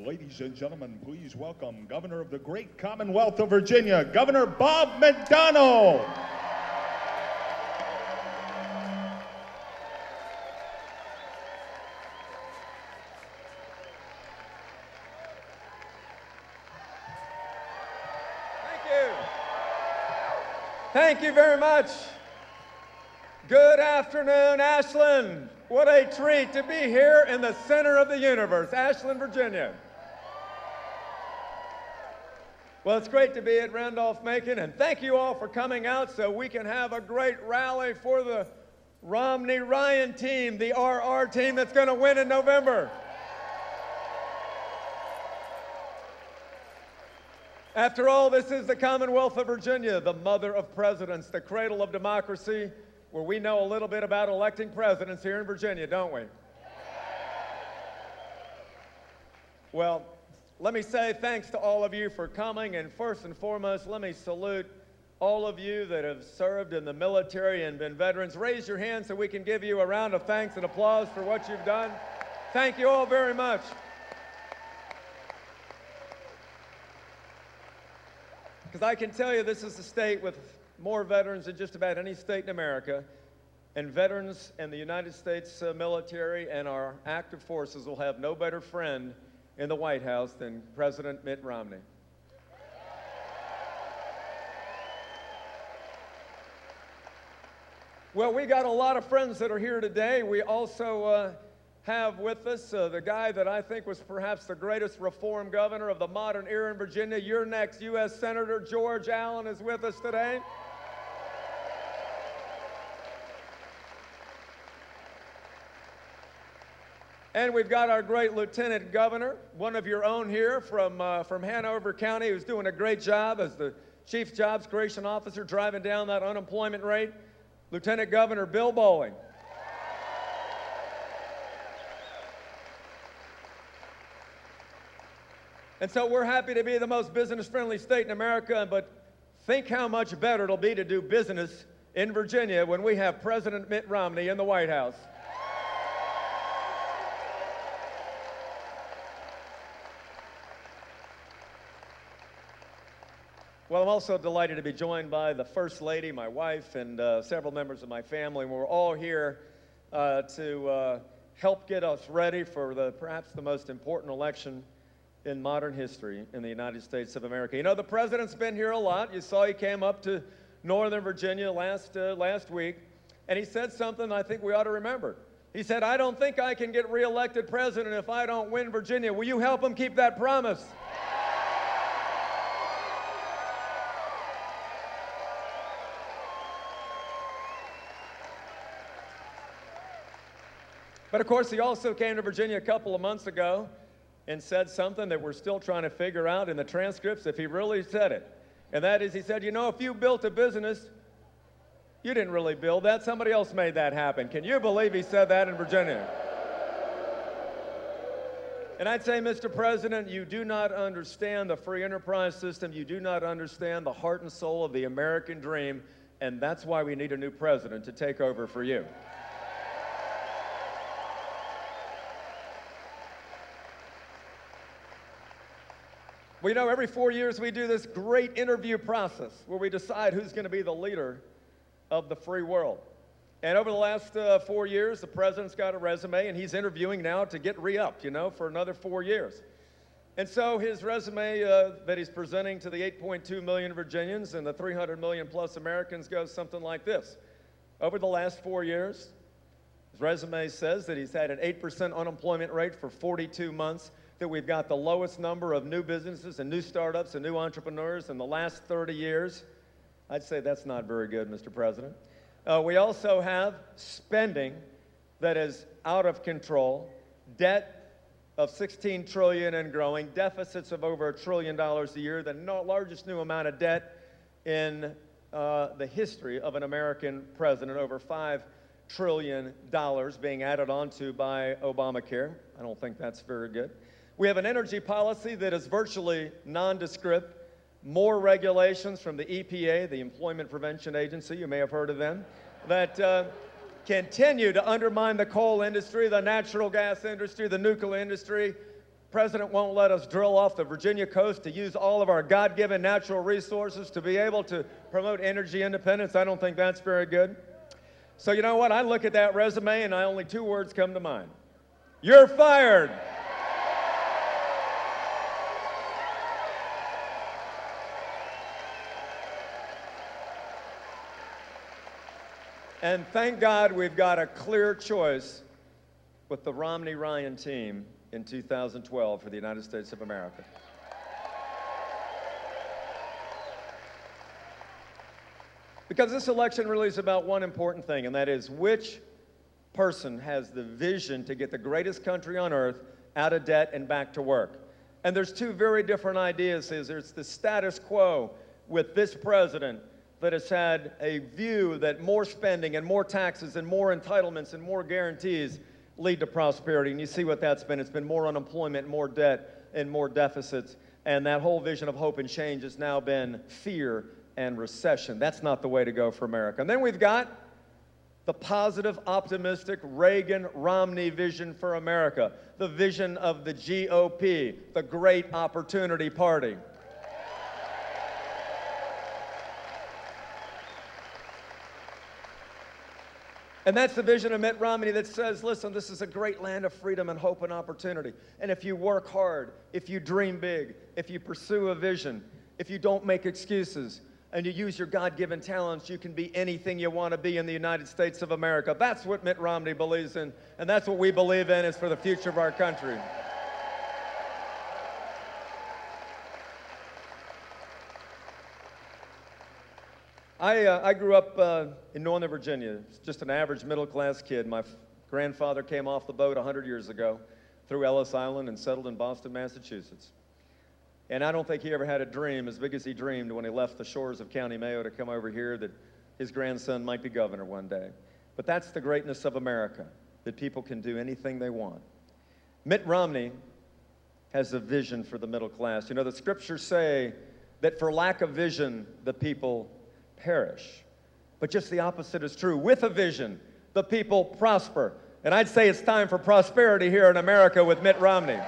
Ladies and gentlemen, please welcome Governor of the Great Commonwealth of Virginia, Governor Bob McDonnell. Thank you very much. Good afternoon, Ashland. What a treat to be here in the center of the universe, Ashland, Virginia. Well, it's great to be at Randolph-Macon, and thank you all for coming out so we can have a great rally for the Romney-Ryan team, the RR team that's going to win in November. After all, this is the Commonwealth of Virginia, the mother of presidents, the cradle of democracy, where we know a little bit about electing presidents here in Virginia, don't we? Well, let me say thanks to all of you for coming, and first and foremost, let me salute all of you that have served in the military and been veterans. Raise your hand so we can give you a round of thanks and applause for what you've done. Thank you all very much. Because I can tell you this is a state with more veterans than just about any state in America, and veterans and the United States military and our active forces will have no better friend in the White House than President Mitt Romney. Well, we got a lot of friends that are here today. We also have with us the guy that I think was perhaps the greatest reform governor of the modern era in Virginia. Your next U.S. Senator George Allen is with us today. And we've got our great Lieutenant Governor, one of your own here from Hanover County, who's doing a great job as the Chief Jobs Creation Officer, driving down that unemployment rate, Lieutenant Governor Bill Bolling. And so we're happy to be the most business-friendly state in America, but think how much better it'll be to do business in Virginia when we have President Mitt Romney in the White House. Well, I'm also delighted to be joined by the First Lady, my wife, and several members of my family. We're all here to help get us ready for perhaps the most important election in modern history in the United States of America. You know, the president's been here a lot. You saw he came up to Northern Virginia last week, and he said something I think we ought to remember. He said, "I don't think I can get reelected president if I don't win Virginia. Will you help him keep that promise?" But of course, he also came to Virginia a couple of months ago and said something that we're still trying to figure out in the transcripts if he really said it. And that is, he said, you know, if you built a business, you didn't really build that. Somebody else made that happen. Can you believe he said that in Virginia? And I'd say, Mr. President, you do not understand the free enterprise system. You do not understand the heart and soul of the American dream. And that's why we need a new president to take over for you. Well, you know, every 4 years we do this great interview process where we decide who's going to be the leader of the free world. And over the last 4 years, the president's got a resume, and he's interviewing now to get re-upped, you know, for another 4 years. And so his resume that he's presenting to the 8.2 million Virginians and the 300 million plus Americans goes something like this. Over the last 4 years, his resume says that he's had an 8% unemployment rate for 42 months, that we've got the lowest number of new businesses and new startups and new entrepreneurs in the last 30 years. I'd say that's not very good, Mr. President. We also have spending that is out of control, debt of $16 trillion and growing, deficits of over $1 trillion a year, the largest new amount of debt in the history of an American president, over $5 trillion being added onto by Obamacare. I don't think that's very good. We have an energy policy that is virtually nondescript, more regulations from the EPA, the Employment Prevention Agency, you may have heard of them, that continue to undermine the coal industry, the natural gas industry, the nuclear industry, president won't let us drill off the Virginia coast to use all of our God-given natural resources to be able to promote energy independence. I don't think that's very good. So you know what? I look at that resume and only two words come to mind. You're fired. And thank God we've got a clear choice with the Romney-Ryan team in 2012 for the United States of America. Because this election really is about one important thing, and that is which person has the vision to get the greatest country on earth out of debt and back to work. And there's two very different ideas. There's the status quo with this president that has had a view that more spending and more taxes and more entitlements and more guarantees lead to prosperity. And you see what that's been. It's been more unemployment, more debt, and more deficits. And that whole vision of hope and change has now been fear and recession. That's not the way to go for America. And then we've got the positive, optimistic Reagan-Romney vision for America, the vision of the GOP, the Great Opportunity Party. And that's the vision of Mitt Romney that says, listen, this is a great land of freedom and hope and opportunity. And if you work hard, if you dream big, if you pursue a vision, if you don't make excuses, and you use your God-given talents, you can be anything you want to be in the United States of America. That's what Mitt Romney believes in, and that's what we believe in is for the future of our country. I grew up in Northern Virginia, just an average middle-class kid. My grandfather came off the boat 100 years ago through Ellis Island and settled in Boston, Massachusetts. And I don't think he ever had a dream as big as he dreamed when he left the shores of County Mayo to come over here that his grandson might be governor one day. But that's the greatness of America, that people can do anything they want. Mitt Romney has a vision for the middle class. You know, the scriptures say that for lack of vision, the people perish. But just the opposite is true. With a vision, the people prosper. And I'd say it's time for prosperity here in America with Mitt Romney.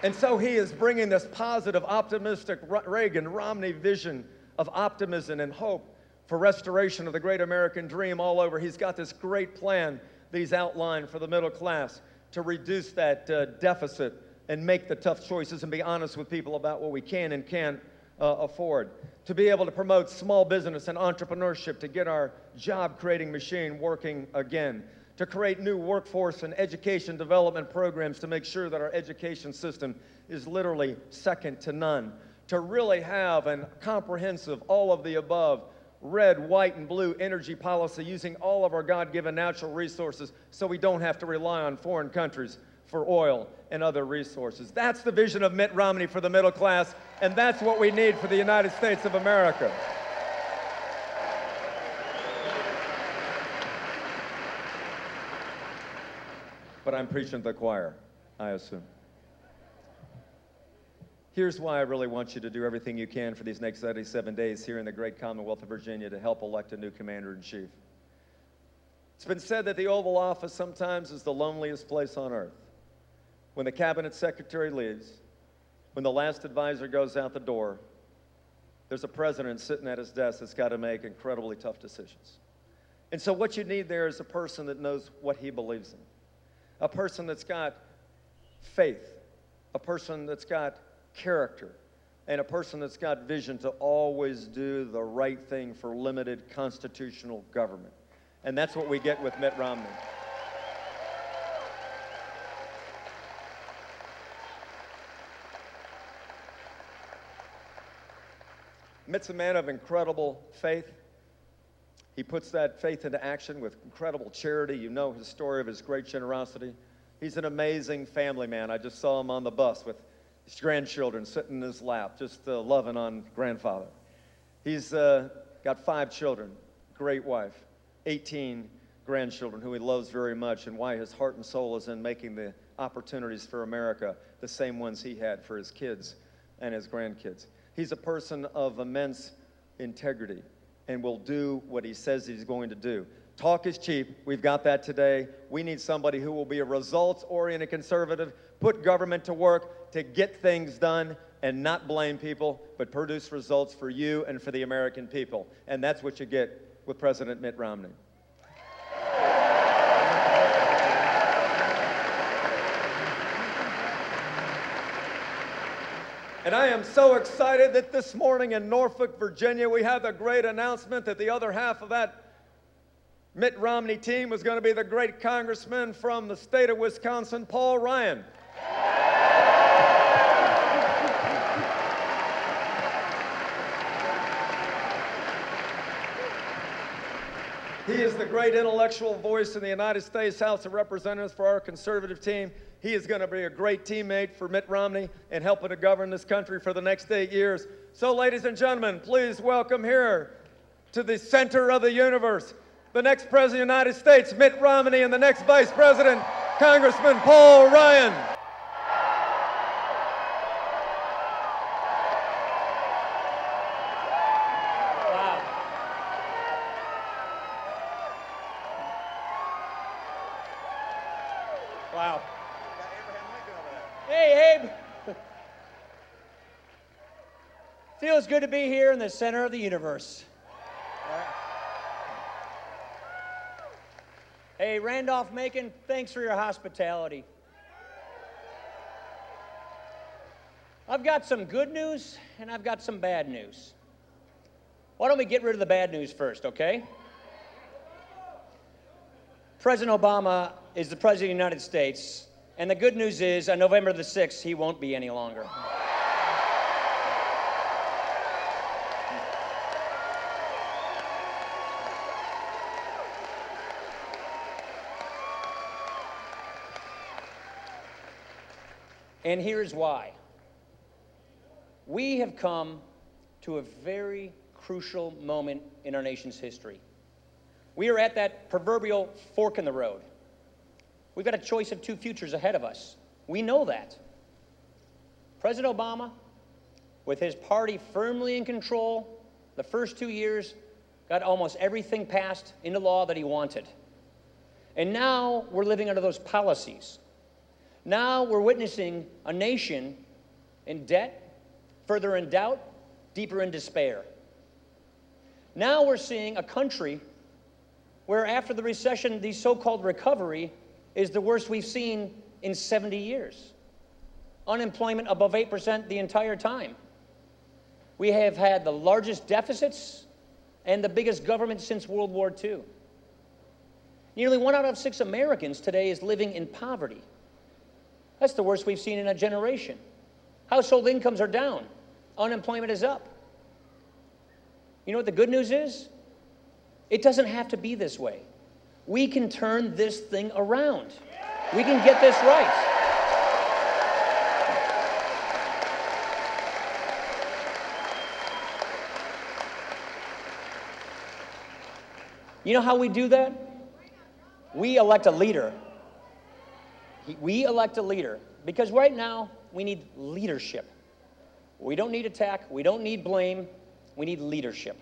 And so he is bringing this positive, optimistic Reagan-Romney vision of optimism and hope for restoration of the great American dream all over. He's got this great plan that he's outlined for the middle class to reduce that deficit and make the tough choices and be honest with people about what we can and can't afford. To be able to promote small business and entrepreneurship, to get our job-creating machine working again. To create new workforce and education development programs to make sure that our education system is literally second to none. To really have a comprehensive, all of the above, red, white, and blue energy policy using all of our God-given natural resources so we don't have to rely on foreign countries for oil and other resources. That's the vision of Mitt Romney for the middle class, and that's what we need for the United States of America. But I'm preaching to the choir, I assume. Here's why I really want you to do everything you can for these next 87 days here in the great Commonwealth of Virginia to help elect a new commander-in-chief. It's been said that the Oval Office sometimes is the loneliest place on earth. When the cabinet secretary leaves, when the last advisor goes out the door, there's a president sitting at his desk that's got to make incredibly tough decisions. And so what you need there is a person that knows what he believes in. A person that's got faith, a person that's got character, and a person that's got vision to always do the right thing for limited constitutional government. And that's what we get with Mitt Romney. Mitt's a man of incredible faith. He puts that faith into action with incredible charity. You know his story of his great generosity. He's an amazing family man. I just saw him on the bus with his grandchildren sitting in his lap, just loving on grandfather. He's got 5 children, great wife, 18 grandchildren who he loves very much, and why his heart and soul is in making the opportunities for America the same ones he had for his kids and his grandkids. He's a person of immense integrity and will do what he says he's going to do. Talk is cheap. We've got that today. We need somebody who will be a results-oriented conservative, put government to work to get things done and not blame people, but produce results for you and for the American people. And that's what you get with President Mitt Romney. And I am so excited that this morning in Norfolk, Virginia, we have the great announcement that the other half of that Mitt Romney team was going to be the great congressman from the state of Wisconsin, Paul Ryan. He is the great intellectual voice in the United States House of Representatives for our conservative team. He is going to be a great teammate for Mitt Romney in helping to govern this country for the next 8 years. So, ladies and gentlemen, please welcome here to the center of the universe, the next President of the United States, Mitt Romney, and the next Vice President, Congressman Paul Ryan. Wow. Hey, Abe. Feels good to be here in the center of the universe. Hey, Randolph-Macon, thanks for your hospitality. I've got some good news and I've got some bad news. Why don't we get rid of the bad news first, okay? President Obama is the President of the United States, and the good news is on November the 6th, he won't be any longer. And here's why. We have come to a very crucial moment in our nation's history. We are at that proverbial fork in the road. We've got a choice of two futures ahead of us. We know that. President Obama, with his party firmly in control, the first 2 years, got almost everything passed into law that he wanted. And now we're living under those policies. Now we're witnessing a nation in debt, further in doubt, deeper in despair. Now we're seeing a country where after the recession, the so-called recovery is the worst we've seen in 70 years. Unemployment above 8% the entire time. We have had the largest deficits and the biggest government since World War II. Nearly 1 out of 6 Americans today is living in poverty. That's the worst we've seen in a generation. Household incomes are down. Unemployment is up. You know what the good news is? It doesn't have to be this way. We can turn this thing around. We can get this right. You know how we do that? We elect a leader. We elect a leader because right now we need leadership. We don't need attack. We don't need blame. We need leadership.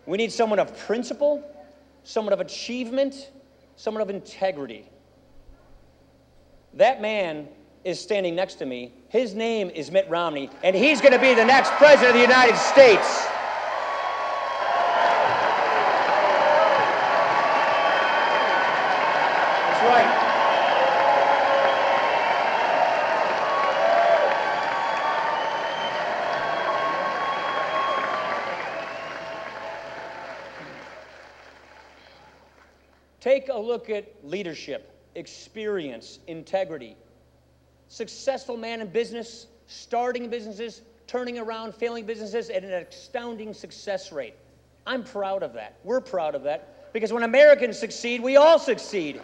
We need someone of principle, someone of achievement, someone of integrity. That man is standing next to me. His name is Mitt Romney, and he's going to be the next president of the United States. That's right. Take a look at leadership, experience, integrity. Successful man in business, starting businesses, turning around failing businesses at an astounding success rate. I'm proud of that. We're proud of that because when Americans succeed, we all succeed.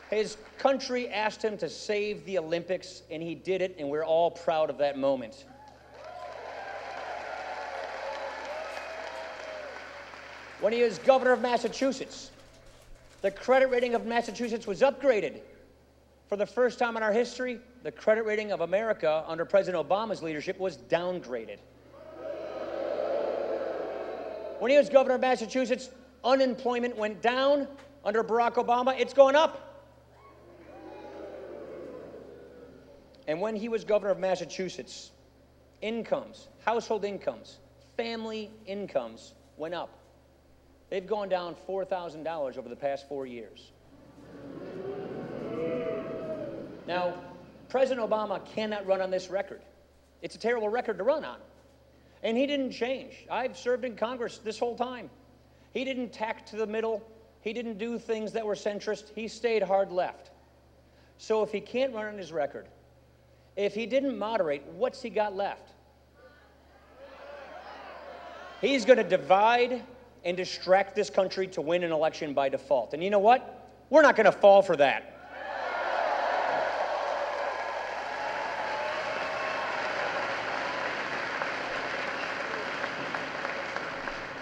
His country asked him to save the Olympics, and he did it, and we're all proud of that moment. When he was governor of Massachusetts, the credit rating of Massachusetts was upgraded For the first time in our history, the credit rating of America under President Obama's leadership was downgraded. When he was governor of Massachusetts, unemployment went down. Under Barack Obama, it's going up. And when he was governor of Massachusetts, incomes, household incomes, family incomes went up. They've gone down $4,000 over the past 4 years. Now, President Obama cannot run on this record. It's a terrible record to run on. And he didn't change. I've served in Congress this whole time. He didn't tack to the middle. He didn't do things that were centrist. He stayed hard left. So if he can't run on his record, if he didn't moderate, what's he got left? He's going to divide and distract this country to win an election by default. And you know what? We're not going to fall for that.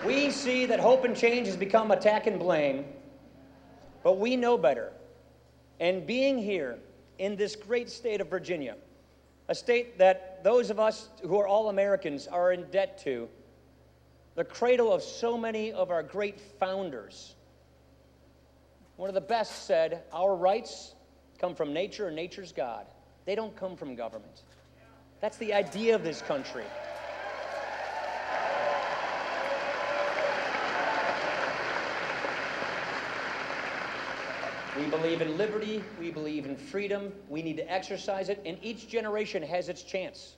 We see that hope and change has become attack and blame, but we know better. And being here in this great state of Virginia, a state that those of us who are all Americans are in debt to, the cradle of so many of our great founders. One of the best said, our rights come from nature and nature's God. They don't come from government. That's the idea of this country. We believe in liberty, we believe in freedom, we need to exercise it, and each generation has its chance.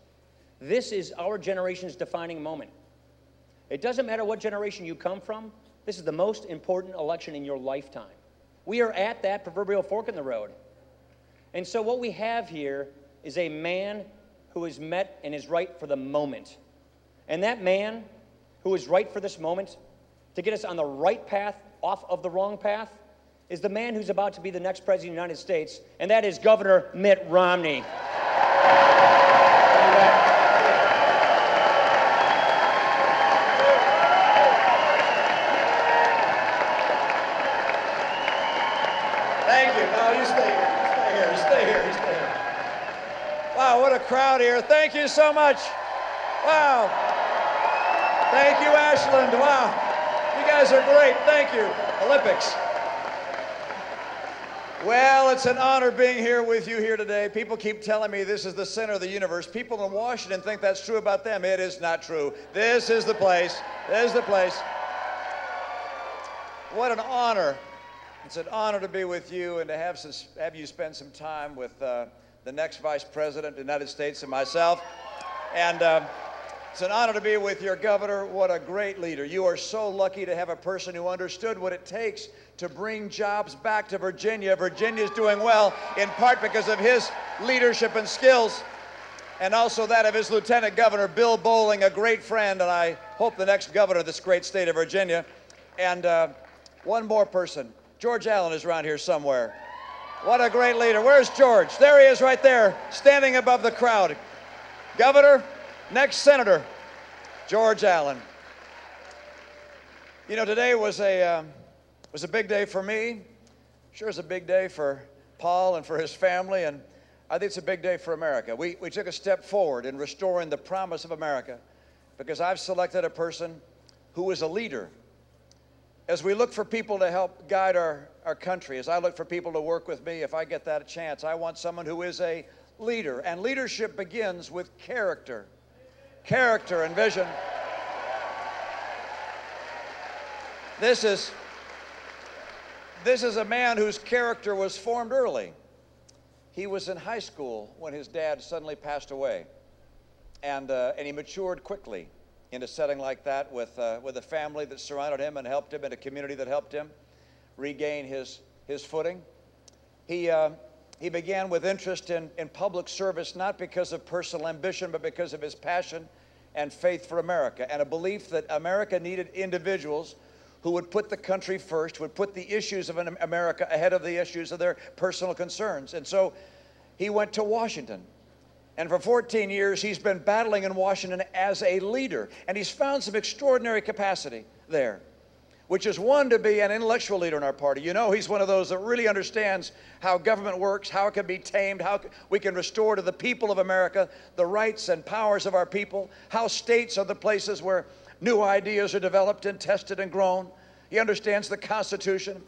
This is our generation's defining moment. It doesn't matter what generation you come from, this is the most important election in your lifetime. We are at that proverbial fork in the road. And so what we have here is a man who is met and is right for the moment. And that man who is right for this moment, to get us on the right path, off of the wrong path, is the man who's about to be the next president of the United States, and that is Governor Mitt Romney. Thank you. No, you stay here. You stay here. You stay here. Wow, what a crowd here. Thank you so much. Wow. Thank you, Ashland. Wow. You guys are great. Thank you. Olympics. Well, it's an honor being here with you here today. People keep telling me this is the center of the universe. People in Washington think that's true about them. It is not true. This is the place. This is the place. What an honor. It's an honor to be with you and to have you spend some time with the next Vice President of the United States and myself. And it's an honor to be with your governor. What a great leader. You are so lucky to have a person who understood what it takes to bring jobs back to Virginia. Virginia's doing well, in part because of his leadership and skills, and also that of his Lieutenant Governor, Bill Bolling, a great friend, and I hope the next governor of this great state of Virginia. And one more person. George Allen is around here somewhere. What a great leader. Where's George? There he is right there, standing above the crowd. Governor, next Senator, George Allen. You know, today was a big day for me. Sure, it's a big day for Paul and for his family, and I think it's a big day for America. We took a step forward in restoring the promise of America because I've selected a person who is a leader. As we look for people to help guide our country, as I look for people to work with me, if I get that chance, I want someone who is a leader. And leadership begins with character. Character and vision. This is a man whose character was formed early. He was in high school when his dad suddenly passed away. And he matured quickly in a setting like that with a family that surrounded him and helped him, and a community that helped him regain his footing. He began with interest in public service, not because of personal ambition, but because of his passion and faith for America, and a belief that America needed individuals who would put the country first, would put the issues of America ahead of the issues of their personal concerns. And so he went to Washington. And for 14 years, he's been battling in Washington as a leader. And he's found some extraordinary capacity there. which is one, to be an intellectual leader in our party. You know, he's one of those that really understands how government works, how it can be tamed, how we can restore to the people of America the rights and powers of our people, how states are the places where new ideas are developed and tested and grown. He understands the Constitution.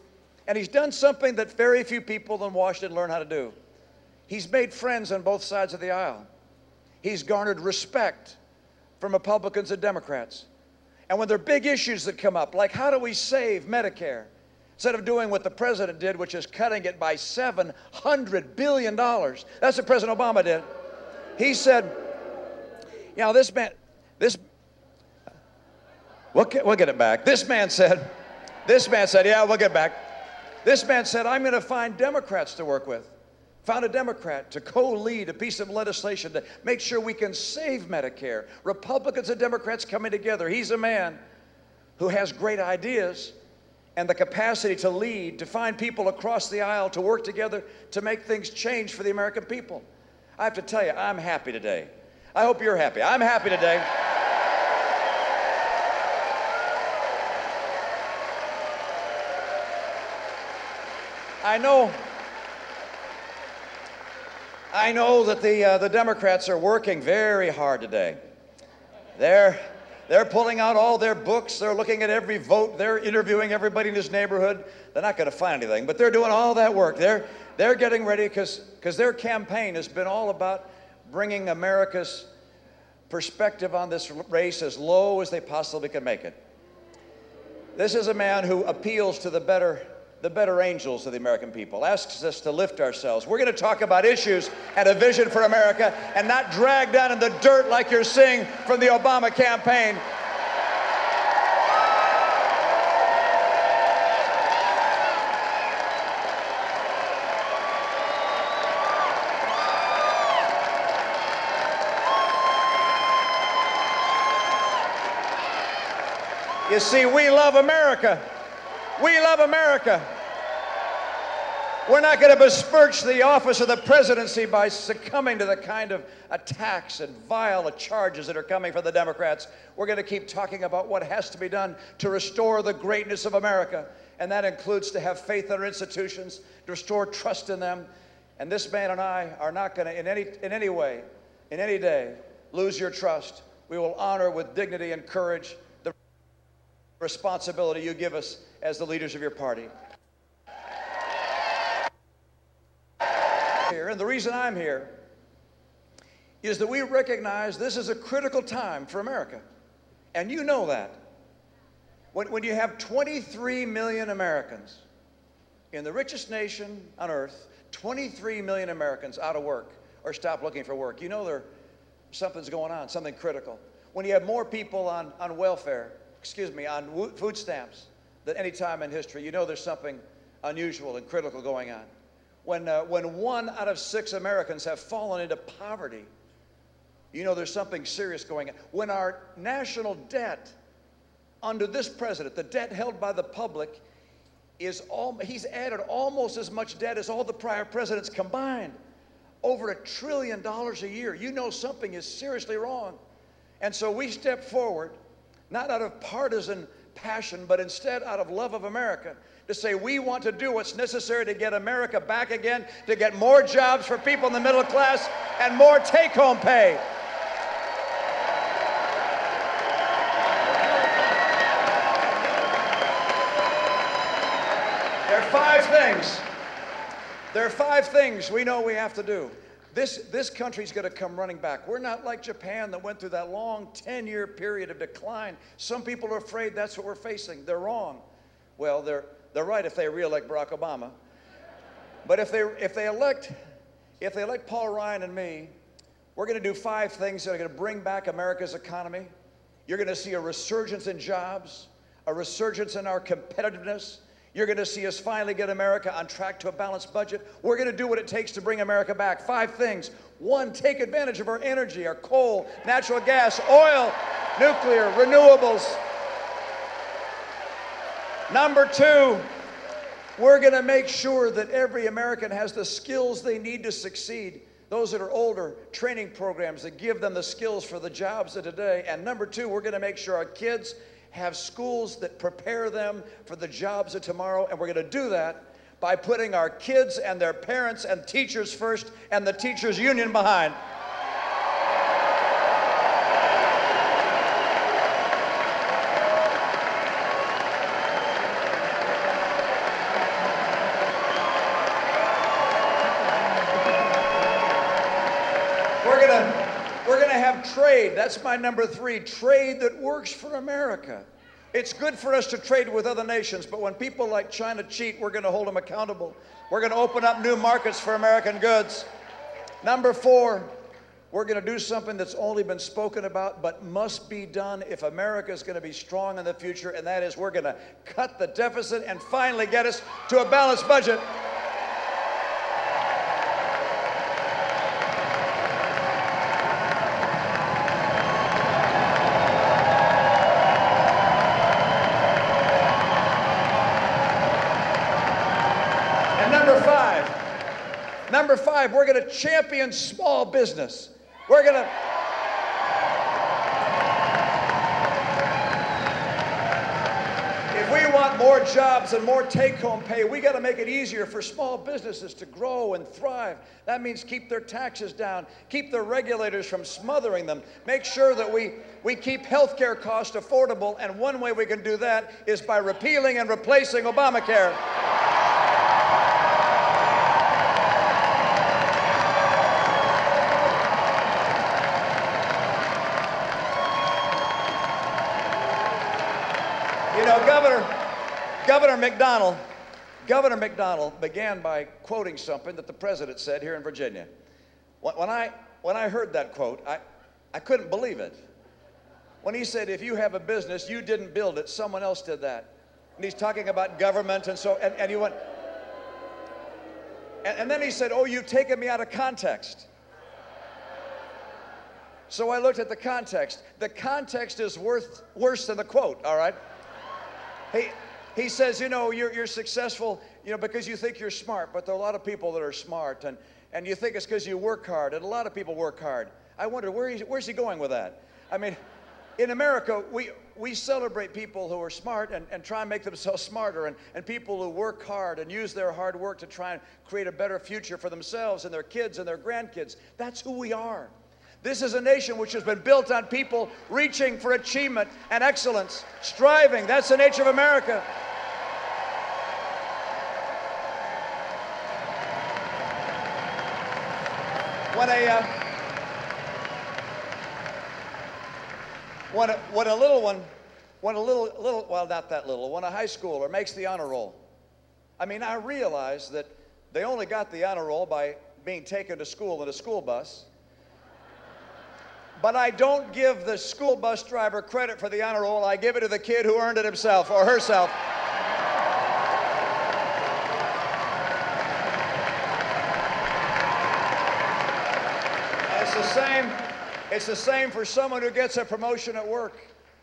And he's done something that very few people in Washington learn how to do. He's made friends on both sides of the aisle. He's garnered respect from Republicans and Democrats. And when there are big issues that come up, like how do we save Medicare, instead of doing what the president did, which is cutting it by $700 billion. That's what President Obama did. He said, you know, we'll get it back. This man said, yeah, we'll get back. This man said, I'm going to find Democrats to work with. Found a Democrat to co-lead a piece of legislation to make sure we can save Medicare. Republicans and Democrats coming together. He's a man who has great ideas and the capacity to lead, to find people across the aisle to work together to make things change for the American people. I have to tell you, I'm happy today. I hope you're happy. I'm happy today. I know that the Democrats are working very hard today. They're pulling out all their books. They're looking at every vote. They're interviewing everybody in this neighborhood. They're not going to find anything, but they're doing all that work. They're getting ready because their campaign has been all about bringing America's perspective on this race as low as they possibly can make it. This is a man who appeals to the better angels of the American people, asks us to lift ourselves. We're going to talk about issues and a vision for America and not drag down in the dirt like you're seeing from the Obama campaign. You see, we love America. We love America. We're not going to besmirch the office of the presidency by succumbing to the kind of attacks and vile charges that are coming from the Democrats. We're going to keep talking about what has to be done to restore the greatness of America. And that includes to have faith in our institutions, to restore trust in them. And this man and I are not going to in any way, in any day, lose your trust. We will honor with dignity and courage the responsibility you give us as the leaders of your party. And the reason I'm here is that we recognize this is a critical time for America. And you know that. When you have 23 million Americans in the richest nation on earth, 23 million Americans out of work or stop looking for work, you know something's going on, something critical. When you have more people on food stamps than any time in history, you know there's something unusual and critical going on. When 1 out of 6 Americans have fallen into poverty, you know there's something serious going on. When our national debt under this president, the debt held by the public, he's added almost as much debt as all the prior presidents combined, over $1 trillion a year. You know something is seriously wrong. And so we step forward, not out of partisan passion, but instead out of love of America, to say we want to do what's necessary to get America back again, to get more jobs for people in the middle class and more take-home pay. There are 5 things we know we have to do. This country's going to come running back. We're not like Japan that went through that long 10-year period of decline. Some people are afraid that's what we're facing. They're wrong. Well, they're right if they re-elect Barack Obama. But if they elect Paul Ryan and me, we're going to do 5 things that are going to bring back America's economy. You're going to see a resurgence in jobs, a resurgence in our competitiveness. You're going to see us finally get America on track to a balanced budget. We're going to do what it takes to bring America back. 5 things. 1, take advantage of our energy, our coal, natural gas, oil, nuclear, renewables. Number 2, we're going to make sure that every American has the skills they need to succeed. Those that are older, training programs that give them the skills for the jobs of today. And number 2, we're going to make sure our kids have schools that prepare them for the jobs of tomorrow, and we're going to do that by putting our kids and their parents and teachers first and the teachers' union behind. We're gonna have trade. That's my number 3, trade that works for America. It's good for us to trade with other nations, but when people like China cheat, we're going to hold them accountable. We're going to open up new markets for American goods. Number 4, we're going to do something that's only been spoken about but must be done if America is going to be strong in the future, and that is we're going to cut the deficit and finally get us to a balanced budget. Number 5, we're going to champion small business. We're going to... If we want more jobs and more take-home pay, we got to make it easier for small businesses to grow and thrive. That means keep their taxes down, keep the regulators from smothering them, make sure that we keep health care costs affordable, and one way we can do that is by repealing and replacing Obamacare. You know, Governor McDonnell began by quoting something that the president said here in Virginia. When I heard that quote, I couldn't believe it. When he said, if you have a business, you didn't build it, someone else did that. And he's talking about government and so, and he went, and then he said, oh, you've taken me out of context. So I looked at the context. The context is worse than the quote, all right? He says, you know, you're successful, you know, because you think you're smart, but there are a lot of people that are smart, and you think it's because you work hard, and a lot of people work hard. I wonder, where's he going with that? I mean, in America, we celebrate people who are smart and try and make themselves smarter, and people who work hard and use their hard work to try and create a better future for themselves and their kids and their grandkids. That's who we are. This is a nation which has been built on people reaching for achievement and excellence, striving. That's the nature of America. When a high schooler makes the honor roll, I mean, I realize that they only got the honor roll by being taken to school in a school bus. But I don't give the school bus driver credit for the honor roll. I give it to the kid who earned it himself or herself. It's the same for someone who gets a promotion at work,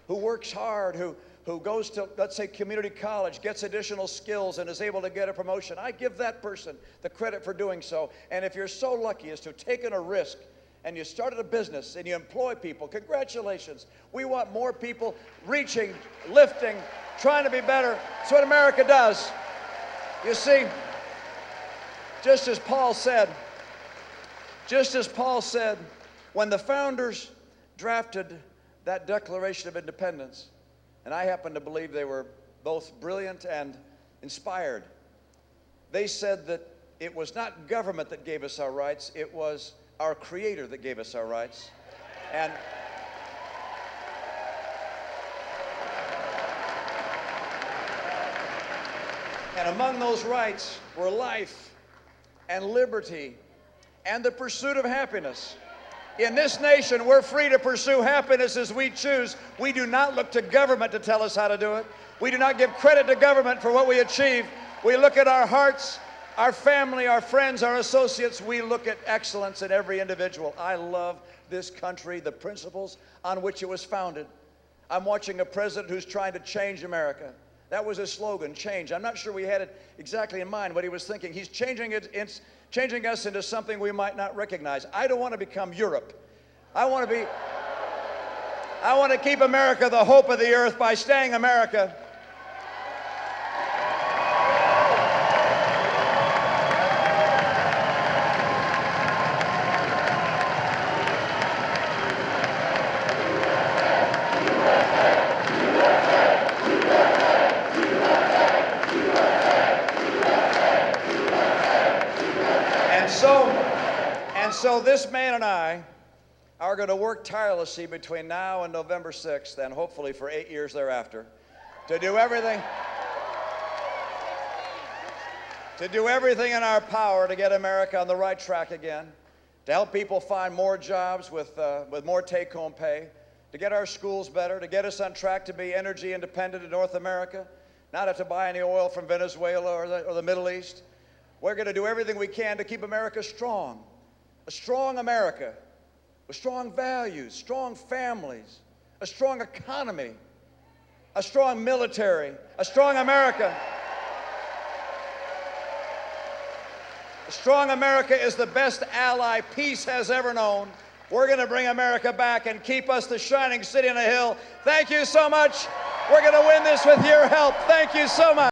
who works hard, who goes to, let's say, community college, gets additional skills, and is able to get a promotion. I give that person the credit for doing so. And if you're so lucky as to have taken a risk and you started a business and you employ people, congratulations. We want more people reaching, lifting, trying to be better. That's what America does. You see, just as Paul said, when the founders drafted that Declaration of Independence, and I happen to believe they were both brilliant and inspired, they said that it was not government that gave us our rights, it was our Creator that gave us our rights. And among those rights were life and liberty and the pursuit of happiness. In this nation, we're free to pursue happiness as we choose. We do not look to government to tell us how to do it. We do not give credit to government for what we achieve. We look at our hearts, our family, our friends, our associates. We look at excellence in every individual. I love this country, the principles on which it was founded. I'm watching a president who's trying to change America. That was his slogan, change. I'm not sure we had it exactly in mind, what he was thinking. He's changing us into something we might not recognize. I don't want to become Europe. I want to I want to keep America the hope of the earth by staying America. And so this man and I are going to work tirelessly between now and November 6th, and hopefully for 8 years thereafter, to do everything in our power to get America on the right track again, to help people find more jobs with more take-home pay, to get our schools better, to get us on track to be energy independent in North America, not have to buy any oil from Venezuela or the Middle East. We're going to do everything we can to keep America strong, a strong America with strong values, strong families, a strong economy, a strong military, a strong America. A strong America is the best ally peace has ever known. We're going to bring America back and keep us the shining city on a hill. Thank you so much. We're going to win this with your help. Thank you so much.